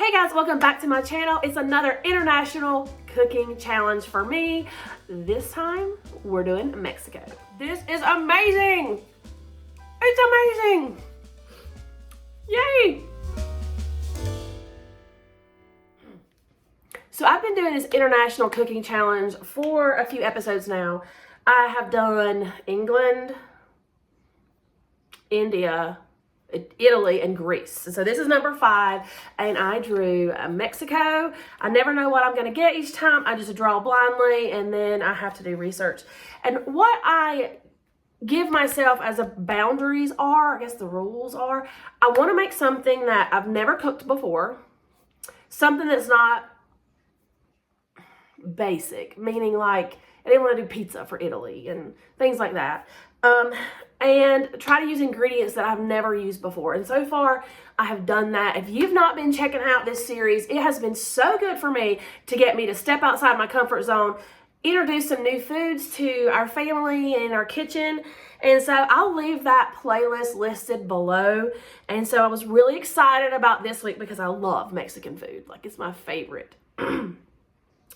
Hey guys, welcome back to my channel. It's another international cooking challenge for me. This time, we're doing Mexico. This is amazing! It's amazing! Yay! So I've been doing this international cooking challenge for a few episodes now. I have done England, India, Italy, and Greece. So this is number 5, and I drew Mexico. I never know what I'm going to get each time. I just draw blindly, and then I have to do research. And what I give myself as a boundaries are, I guess the rules are, I want to make something that I've never cooked before, something that's not basic, meaning like I didn't want to do pizza for Italy and things like that. And try to use ingredients that I've never used before. And so far, I have done that. If you've not been checking out this series, it has been so good for me to get me to step outside my comfort zone, introduce some new foods to our family and our kitchen. And so I'll leave that playlist listed below. And so I was really excited about this week because I love Mexican food. Like, it's my favorite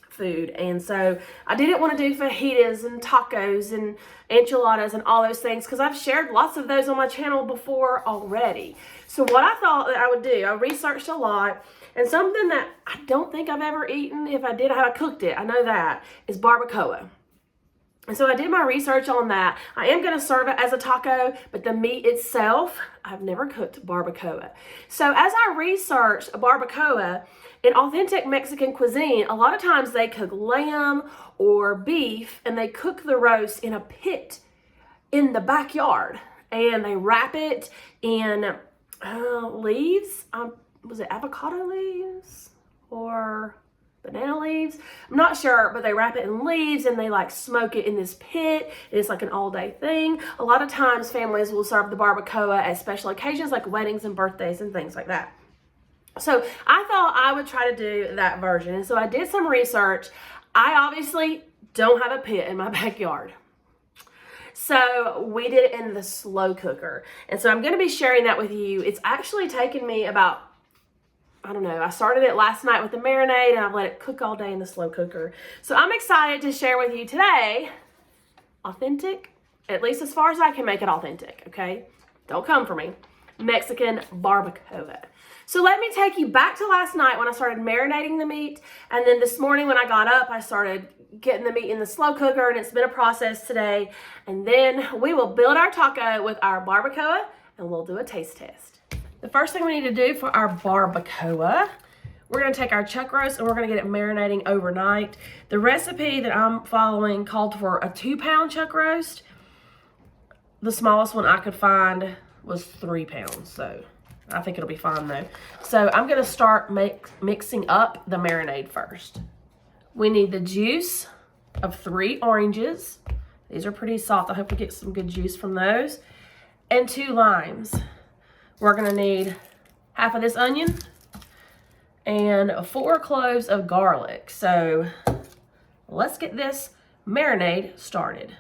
food. And so I didn't want to do fajitas and tacos and enchiladas and all those things because I've shared lots of those on my channel before already. So what I thought that I would do, I researched a lot, and something that I don't think I've ever eaten, if I did, I cooked it, I know that, is barbacoa. And so I did my research on that. I am going to serve it as a taco, but the meat itself, I've never cooked barbacoa. So as I researched barbacoa, in authentic Mexican cuisine, a lot of times they cook lamb or beef, and they cook the roast in a pit in the backyard. And they wrap it in leaves. Was it avocado leaves or banana leaves? I'm not sure, but they wrap it in leaves and they like smoke it in this pit. It's like an all-day thing. A lot of times families will serve the barbacoa at special occasions like weddings and birthdays and things like that. So I thought I would try to do that version. And so I did some research. I obviously don't have a pit in my backyard. So we did it in the slow cooker. And so I'm going to be sharing that with you. It's actually taken me about, I don't know, I started it last night with the marinade and I've let it cook all day in the slow cooker. So I'm excited to share with you today, authentic, at least as far as I can make it authentic, okay? Don't come for me. Mexican barbacoa. So let me take you back to last night when I started marinating the meat. And then this morning when I got up, I started getting the meat in the slow cooker, and it's been a process today. And then we will build our taco with our barbacoa, and we'll do a taste test. The first thing we need to do for our barbacoa, we're going to take our chuck roast and we're going to get it marinating overnight. The recipe that I'm following called for a 2-pound chuck roast. The smallest one I could find was 3 pounds, so I think it'll be fine though. So I'm going to start mixing up the marinade first. We need the juice of 3 oranges. These are pretty soft. I hope we get some good juice from those. And 2 limes. We're going to need half of this onion and 4 cloves of garlic. So let's get this marinade started.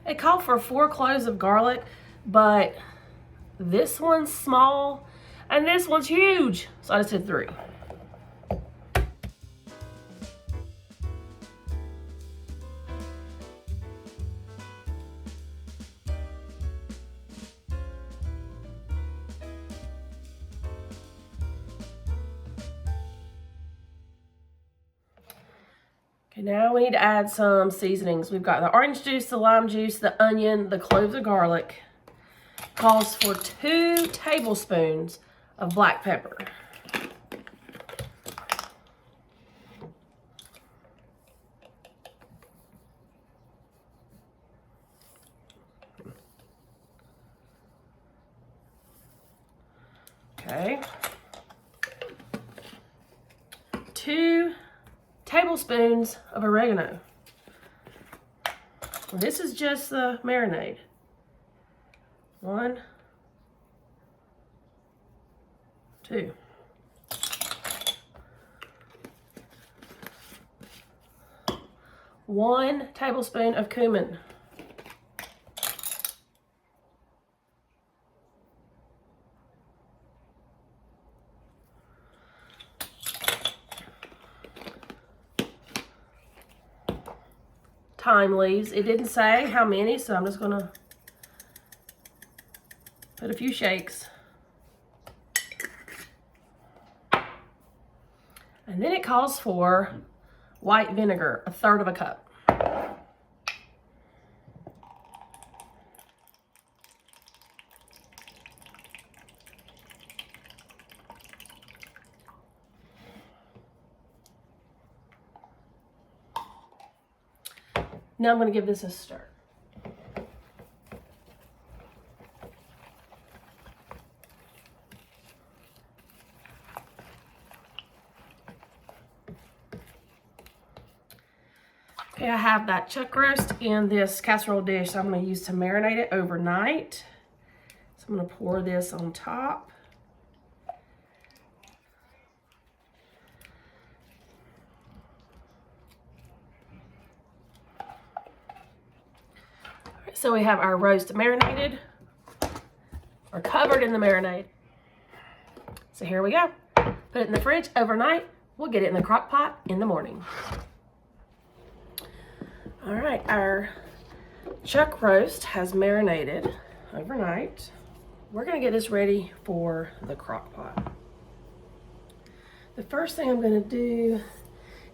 It called for 4 cloves of garlic, but this one's small and this one's huge, so I just did 3. Okay, now we need to add some seasonings. We've got the orange juice, the lime juice, the onion, the cloves of garlic. Calls for 2 tablespoons of black pepper. Okay. 2 tablespoons of oregano. This is just the marinade. 1, 2. One tablespoon of cumin. Thyme leaves. It didn't say how many, so I'm just gonna put a few shakes. And then it calls for white vinegar, 1/3 of a cup. Now I'm going to give this a stir. Okay, I have that chuck roast in this casserole dish I'm going to use to marinate it overnight. So I'm going to pour this on top. So we have our roast marinated, or covered in the marinade. So here we go. Put it in the fridge overnight. We'll get it in the crock pot in the morning. All right, our chuck roast has marinated overnight. We're gonna get this ready for the crock pot. The first thing I'm gonna do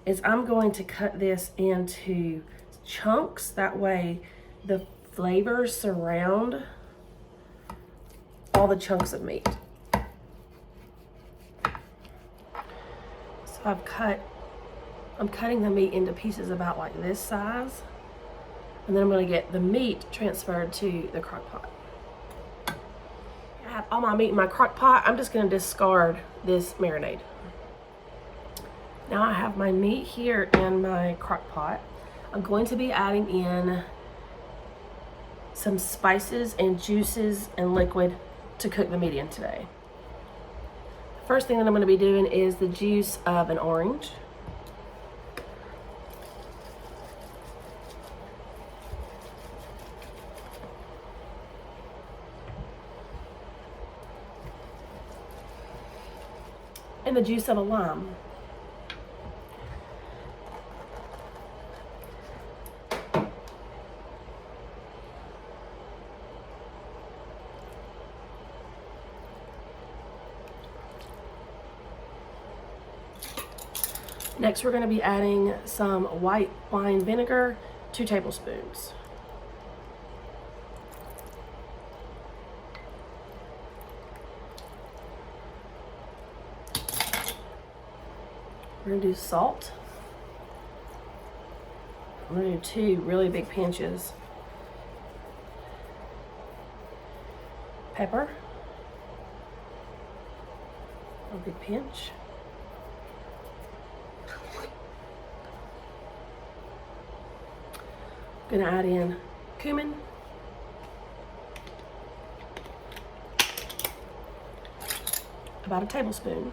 is I'm going to cut this into chunks. That way the flavors surround all the chunks of meat. So I'm cutting the meat into pieces about like this size, and then I'm going to get the meat transferred to the crock pot. I have all my meat in my crock pot. I'm just going to discard this marinade. Now I have my meat here in my crock pot. I'm going to be adding in some spices and juices and liquid to cook the meat in today. First thing that I'm going to be doing is the juice of an orange. And the juice of a lime. Next, we're going to be adding some white wine vinegar, 2 tablespoons. We're going to do salt. I'm going to do 2 really big pinches. Pepper. A big pinch. I'm going to add in cumin. About a tablespoon.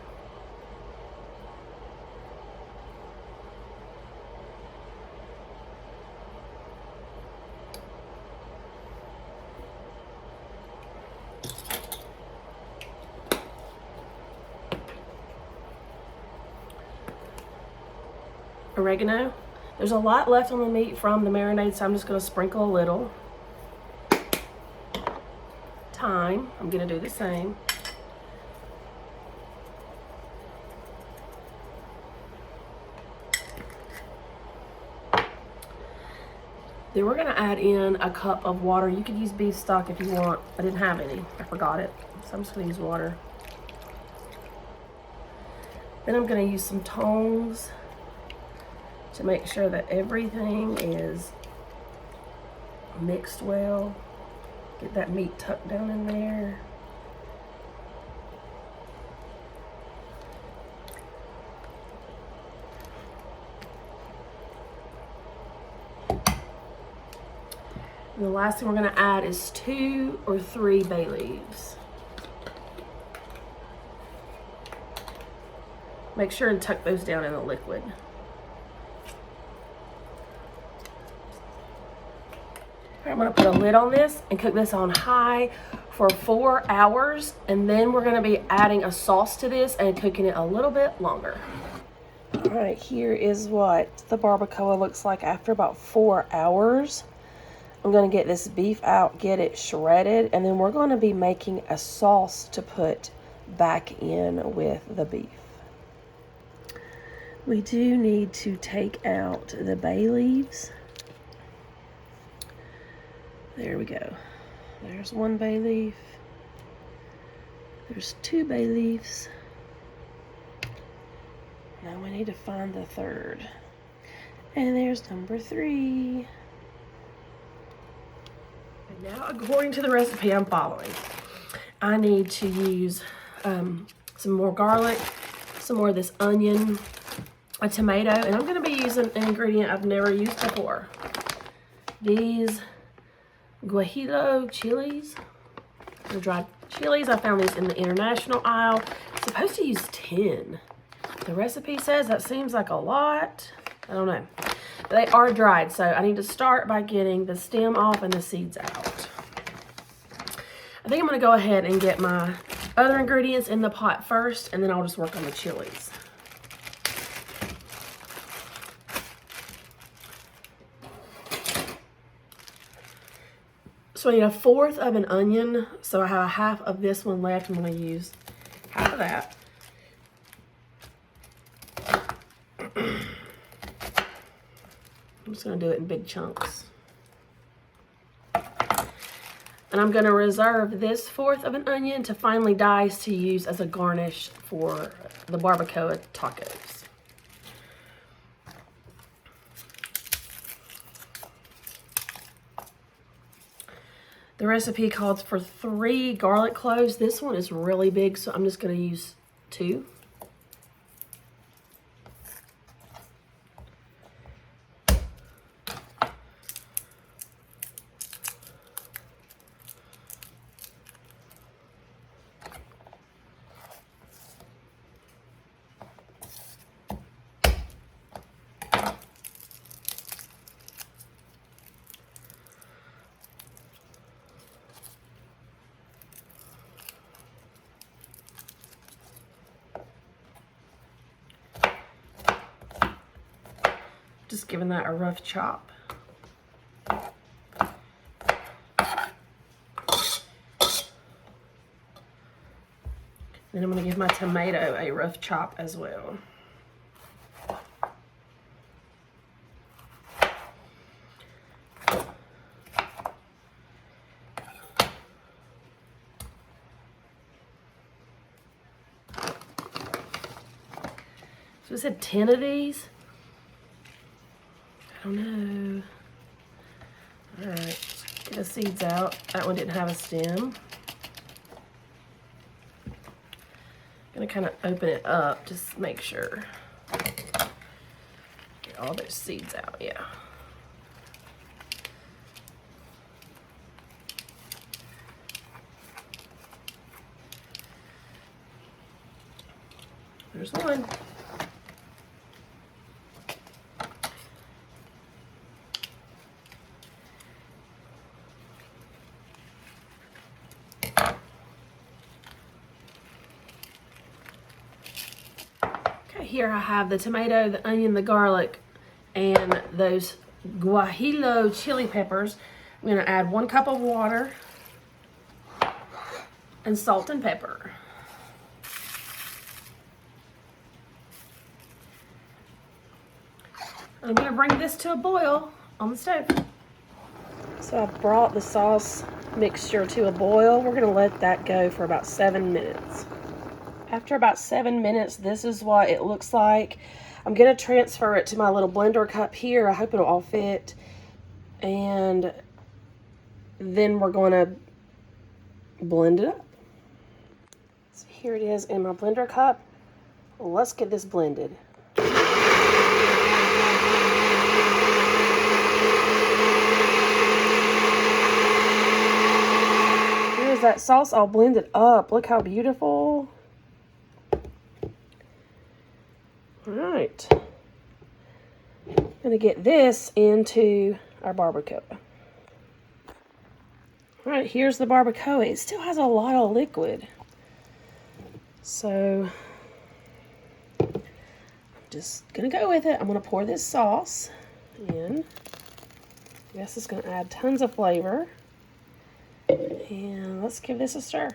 oregano. There's a lot left on the meat from the marinade, so I'm just going to sprinkle a little. Thyme, I'm going to do the same. Then we're going to add in a cup of water. You could use beef stock if you want. I didn't have any. I forgot it. So I'm just going to use water. Then I'm going to use some tongs to make sure that everything is mixed well. Get that meat tucked down in there. And the last thing we're going to add is 2 or 3 bay leaves. Make sure and tuck those down in the liquid. I'm going to put a lid on this and cook this on high for 4 hours, and then we're going to be adding a sauce to this and cooking it a little bit longer. All right, here is what the barbacoa looks like after about 4 hours. I'm going to get this beef out, get it shredded, and then we're going to be making a sauce to put back in with the beef. We do need to take out the bay leaves. There we go. There's 1 bay leaf. There's 2 bay leaves. Now we need to find the 3rd. And there's number 3. And now, according to the recipe I'm following, I need to use some more garlic, some more of this onion, a tomato, and I'm going to be using an ingredient I've never used before. These guajillo chilies. The dried chilies. I found these in the international aisle. I'm supposed to use 10. The recipe says that seems like a lot. I don't know. But they are dried, so I need to start by getting the stem off and the seeds out. I think I'm going to go ahead and get my other ingredients in the pot first, and then I'll just work on the chilies. So I need 1/4 of an onion. So I have 1/2 of this one left. I'm going to use half of that. I'm just going to do it in big chunks. And I'm going to reserve this 1/4 of an onion to finely dice to use as a garnish for the barbacoa tacos. The recipe calls for 3 garlic cloves. This one is really big, so I'm just going to use 2. Just giving that a rough chop. Then I'm going to give my tomato a rough chop as well. So I said 10 of these. I don't know. All right, get the seeds out. That one didn't have a stem. Gonna kind of open it up, just make sure. Get all those seeds out, yeah. There's one. here I have the tomato, the onion, the garlic, and those guajillo chili peppers. I'm gonna add 1 cup of water and salt and pepper. I'm gonna bring this to a boil on the stove. So I brought the sauce mixture to a boil. We're gonna let that go for about 7 minutes. After about 7 minutes, this is what it looks like. I'm gonna transfer it to my little blender cup here. I hope it'll all fit. And then we're gonna blend it up. So here it is in my blender cup. Let's get this blended. Here's that sauce all blended up. Look how beautiful. All right. I'm gonna get this into our barbacoa. All right, here's the barbacoa. It still has a lot of liquid. So I'm just gonna go with it. I'm gonna pour this sauce in. This is gonna add tons of flavor. And let's give this a stir.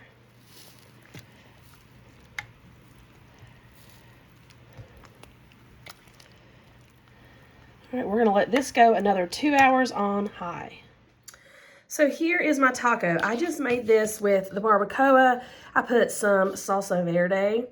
All right, we're gonna let this go another 2 hours on high. So here is my taco. I just made this with the barbacoa. I put some salsa verde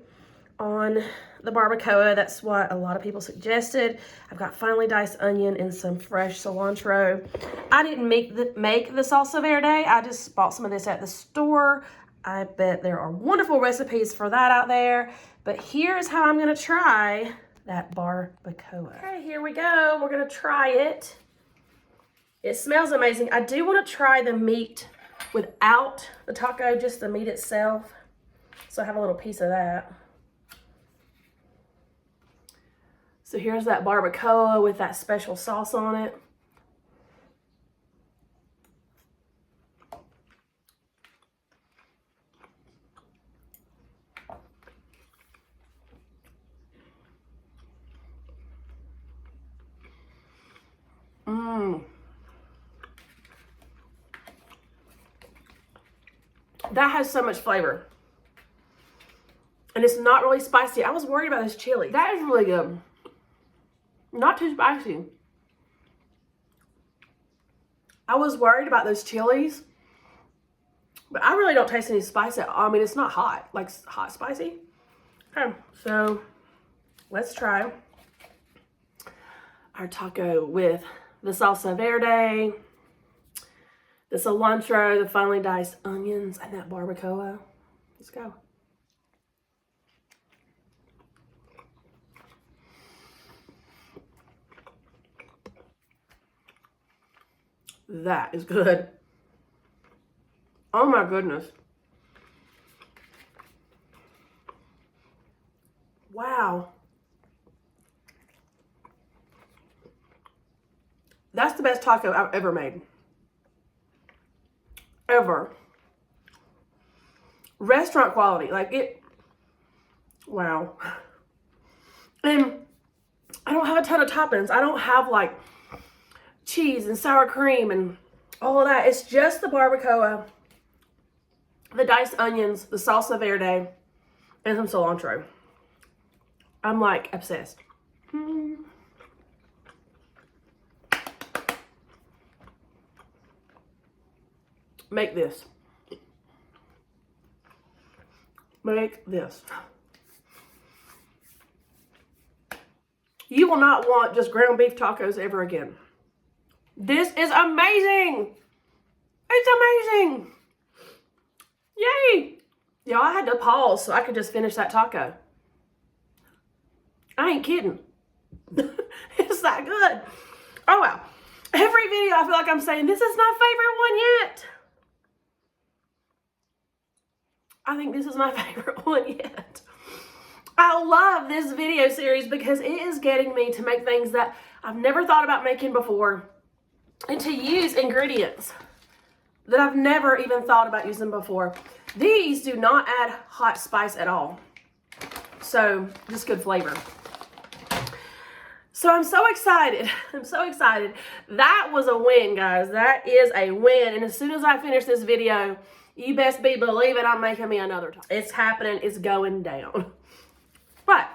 on the barbacoa. That's what a lot of people suggested. I've got finely diced onion and some fresh cilantro. I didn't make the salsa verde. I just bought some of this at the store. I bet there are wonderful recipes for that out there. But here's how I'm gonna try that barbacoa. Okay, here we go. We're gonna try it. It smells amazing. I do want to try the meat without the taco, just the meat itself. So I have a little piece of that. So here's that barbacoa with that special sauce on it. That has so much flavor. And it's not really spicy. I was worried about this chili. That is really good. Not too spicy. I was worried about those chilies, but I really don't taste any spice at all. I mean, it's not hot, like hot spicy. Okay, so let's try our taco with the salsa verde, the cilantro, the finely diced onions, and that barbacoa. Let's go. That is good. Oh my goodness. Wow. That's the best taco I've ever made. Ever. Restaurant quality. Like it. Wow. And I don't have a ton of toppings. I don't have like cheese and sour cream and all of that. It's just the barbacoa, the diced onions, the salsa verde, and some cilantro. I'm like obsessed. Make this. Make this. You will not want just ground beef tacos ever again. This is amazing. It's amazing. Yay. Y'all, I had to pause so I could just finish that taco. I ain't kidding. It's that good. Oh, wow. Every video I feel like I'm saying, this is my favorite one yet. I think this is my favorite one yet. I love this video series because it is getting me to make things that I've never thought about making before and to use ingredients that I've never even thought about using before. These do not add hot spice at all. So, just good flavor. So I'm so excited. I'm so excited. That was a win, guys. That is a win. And as soon as I finish this video, you best be believing I'm making me another time. It's happening. It's going down. But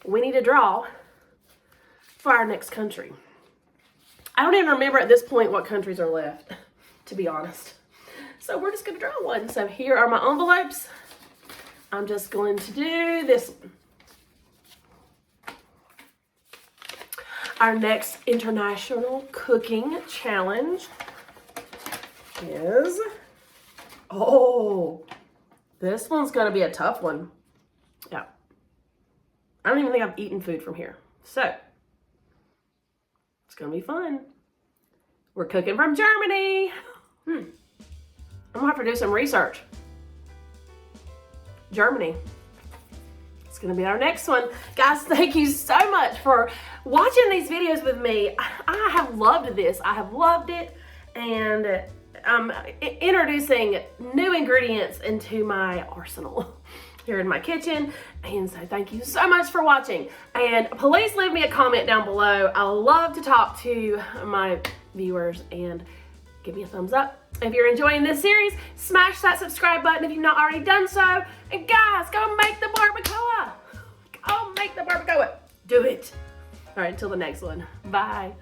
we need to draw for our next country. I don't even remember at this point what countries are left, to be honest. So we're just going to draw one. So here are my envelopes. I'm just going to do this one. Our next international cooking challenge is, oh, this one's going to be a tough one. Yeah. I don't even think I've eaten food from here. So, it's going to be fun. We're cooking from Germany. I'm going to have to do some research. Germany. It's going to be our next one. Guys, thank you so much for watching these videos with me. I have loved this. I have loved it. And I'm introducing new ingredients into my arsenal here in my kitchen. And so thank you so much for watching. And please leave me a comment down below. I love to talk to my viewers, and give me a thumbs up. If you're enjoying this series, smash that subscribe button if you've not already done so. And guys, go make the barbacoa. Go make the barbacoa. Do it. All right, until the next one. Bye.